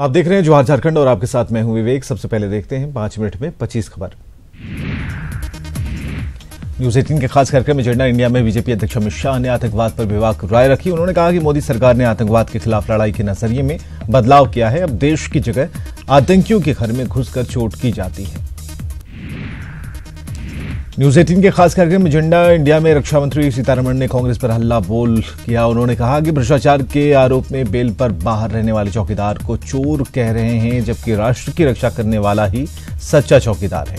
आप देख रहे हैं जोहार झारखंड और आपके साथ मैं हूं विवेक। सबसे पहले देखते हैं 5 मिनट में 25 खबर। न्यूज 18 के खास कार्यक्रम में एजेंडा इंडिया में बीजेपी अध्यक्ष अमित शाह ने आतंकवाद पर बेबाक राय रखी। उन्होंने कहा कि मोदी सरकार ने आतंकवाद के खिलाफ लड़ाई के नजरिए में बदलाव किया है। अब देश की जगह आतंकियों के घर में घुसकर चोट की जाती है। न्यूज 18 के खास कार्यक्रम में एजेंडा इंडिया में रक्षा मंत्री सीतारमण ने कांग्रेस पर हल्ला बोल किया। उन्होंने कहा कि भ्रष्टाचार के आरोप में बेल पर बाहर रहने वाले चौकीदार को चोर कह रहे हैं, जबकि राष्ट्र की रक्षा करने वाला ही सच्चा चौकीदार है।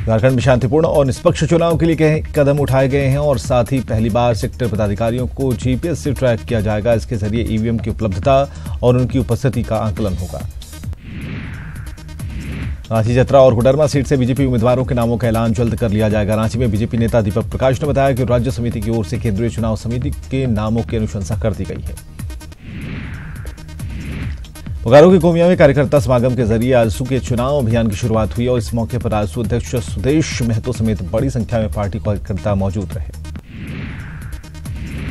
झारखंड में शांतिपूर्ण और निष्पक्ष चुनाव के लिए कई कदम उठाए गए हैं और साथ ही पहली बार सेक्टर पदाधिकारियों को जीपीएस से ट्रैक किया जाएगा। इसके जरिए ईवीएम की उपलब्धता और उनकी उपस्थिति का आंकलन होगा। रांची, चतरा और कोडरमा सीट से बीजेपी उम्मीदवारों के नामों का ऐलान जल्द कर लिया जाएगा। रांची में बीजेपी नेता दीपक प्रकाश ने बताया कि राज्य समिति की ओर से केंद्रीय चुनाव समिति के नामों की अनुशंसा कर दी गई है। बोकारो के कोमिया में कार्यकर्ता समागम के जरिए आजसू के चुनाव अभियान की शुरुआत हुई और इस मौके पर आजसू अध्यक्ष सुदेश महतो समेत बड़ी संख्या में पार्टी कार्यकर्ता मौजूद रहे।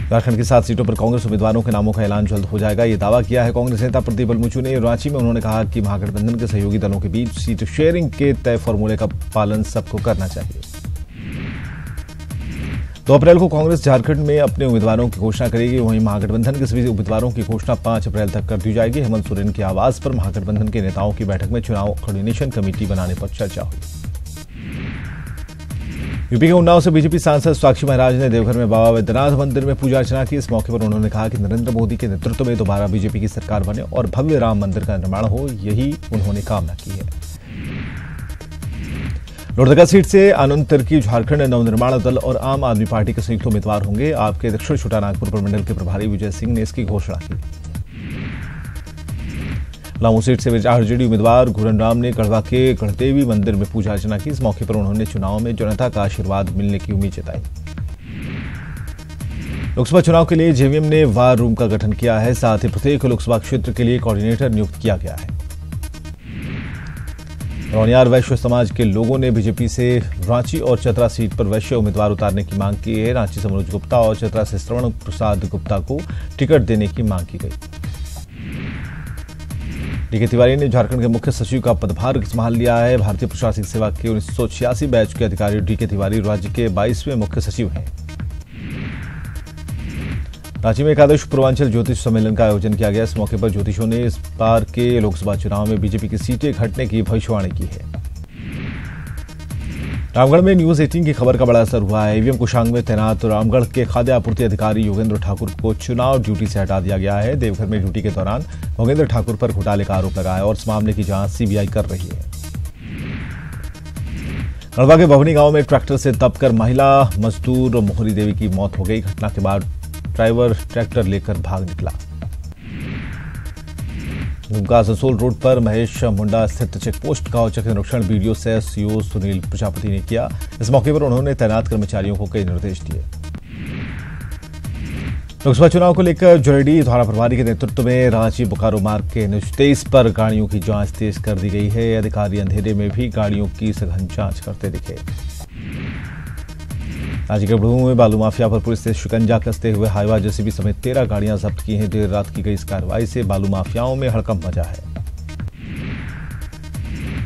झारखंड की 7 सीटों पर कांग्रेस उम्मीदवारों के नामों का ऐलान जल्द हो जाएगा, ये दावा किया है कांग्रेस नेता प्रदीप बलमुचू ने रांची में। उन्होंने कहा कि महागठबंधन के सहयोगी दलों के बीच सीट शेयरिंग के तय फॉर्मूले का पालन सबको करना चाहिए। 2 अप्रैल को कांग्रेस झारखंड में अपने उम्मीदवारों की घोषणा करेगी। वहीं महागठबंधन के सभी उम्मीदवारों की घोषणा 5 अप्रैल तक कर दी जाएगी। हेमंत सोरेन के आवास पर महागठबंधन के नेताओं की बैठक में चुनाव कोऑर्डिनेशन कमेटी बनाने पर चर्चा हुई। यूपी के उन्नाव से बीजेपी सांसद साक्षी महाराज ने देवघर में बाबा वैद्यनाथ मंदिर में पूजा अर्चना की। इस मौके पर उन्होंने कहा कि नरेंद्र मोदी के नेतृत्व में दोबारा बीजेपी की सरकार बने और भव्य राम मंदिर का निर्माण हो, यही उन्होंने कामना की है। लोहरदगा सीट से आनंद तिर्की झारखंड नवनिर्माण दल और आम आदमी पार्टी के संयुक्त उम्मीदवार होंगे। आपके दक्षिण छोटा नागपुर प्रमंडल के प्रभारी विजय सिंह ने इसकी घोषणा की। लामू सीट से आरजेडी उम्मीदवार घुरन राम ने गढ़वा के गढ़देवी मंदिर में पूजा अर्चना की। इस मौके पर उन्होंने चुनाव में जनता का आशीर्वाद मिलने की उम्मीद जताई। लोकसभा चुनाव के लिए जेवीएम ने वार रूम का गठन किया है। साथ ही प्रत्येक लोकसभा क्षेत्र के लिए कोऑर्डिनेटर नियुक्त किया गया है। रौनियार वैश्य समाज के लोगों ने बीजेपी से रांची और चतरा सीट पर वैश्य उम्मीदवार उतारने की मांग की है। रांची से मनोज गुप्ता और चतरा से श्रवण प्रसाद गुप्ता को टिकट देने की मांग की गई। डीके तिवारी ने झारखंड के मुख्य सचिव का पदभार संभाल लिया है। भारतीय प्रशासनिक सेवा के 1986 बैच के अधिकारी डीके तिवारी राज्य के 22वें मुख्य सचिव हैं। रांची में एकादश पूर्वांचल ज्योतिष सम्मेलन का आयोजन किया गया। इस मौके पर ज्योतिषों ने इस बार के लोकसभा चुनाव में बीजेपी की सीटें घटने की भविष्यवाणी की है। रामगढ़ में न्यूज 18 की खबर का बड़ा असर हुआ है। ईवीएम कुशांग में तैनात रामगढ़ के खाद्य आपूर्ति अधिकारी योगेंद्र ठाकुर को चुनाव ड्यूटी से हटा दिया गया है। देवघर में ड्यूटी के दौरान योगेंद्र ठाकुर पर घोटाले का आरोप लगा है और इस मामले की जांच सीबीआई कर रही है। गढ़वा के भवनी गांव में ट्रैक्टर से दबकर महिला मजदूर मोहरी देवी की मौत हो गई। घटना के बाद ड्राइवर ट्रैक्टर लेकर भाग निकला। दुमका ससोल रोड पर महेश मुंडा स्थित चेकपोस्ट का औचक निरीक्षण बीडीओ से सीओ सुनील प्रजापति ने किया। इस मौके पर उन्होंने तैनात कर्मचारियों को कई निर्देश दिए। लोकसभा चुनाव को लेकर जुरेडी थाना प्रभारी के नेतृत्व में रांची बोकारो मार्ग के NH 23 पर गाड़ियों की जांच तेज कर दी गई है। अधिकारी अंधेरे में भी गाड़ियों की सघन जांच करते दिखे। रांची के बड़ू में बालू माफिया पर पुलिस ने शिकंजा कसते हुए हाईवा जेसीबी समेत 13 गाड़ियां जब्त की हैं। देर रात की गई इस कार्रवाई से बालू माफियाओं में हड़कंप मचा है।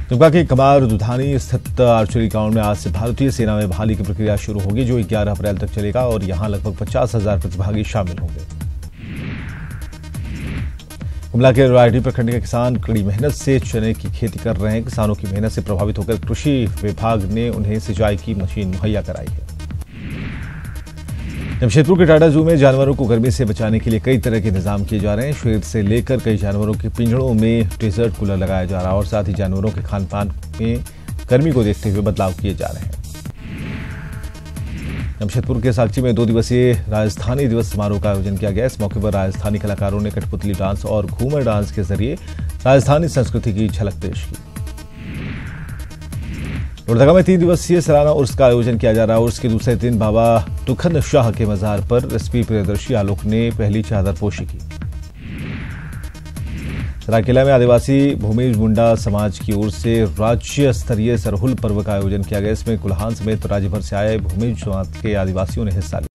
दुमका के कमार दुधानी स्थित आर्चरी ग्राउंड में आज से भारतीय सेना में बहाली की प्रक्रिया शुरू होगी, जो 11 अप्रैल तक चलेगा और यहां लगभग 50,000 प्रतिभागी शामिल होंगे। गुमला के रायडी प्रखंड के किसान कड़ी मेहनत से चने की खेती कर रहे हैं। किसानों की मेहनत से प्रभावित होकर कृषि विभाग ने उन्हें सिंचाई की मशीन मुहैया कराई है। जमशेदपुर के टाटा जू में जानवरों को गर्मी से बचाने के लिए कई तरह के इंतजाम किए जा रहे हैं। शेर से लेकर कई जानवरों के पिंजड़ों में डेजर्ट कूलर लगाया जा रहा है और साथ ही जानवरों के खान पान में गर्मी को देखते हुए बदलाव किए जा रहे हैं। जमशेदपुर के साक्षी में 2 दिवसीय राजस्थानी दिवस समारोह का आयोजन किया गया। इस मौके पर राजस्थानी कलाकारों ने कठपुतली डांस और घूमर डांस के जरिए राजस्थानी संस्कृति की झलक पेश की। लोहरदगा में 3 दिवसीय सलाना उर्स का आयोजन किया जा रहा है। उर्स के दूसरे दिन बाबा दुखन शाह के मजार पर एसपी प्रियदर्शी आलोक ने पहली चादर पोशी की। सरायकेला में आदिवासी भूमिज मुंडा समाज की ओर से राज्य स्तरीय सरहुल पर्व का आयोजन किया गया। इसमें कुल्हान समेत राज्य भर से आए भूमिज समाज के आदिवासियों ने हिस्सा लिया।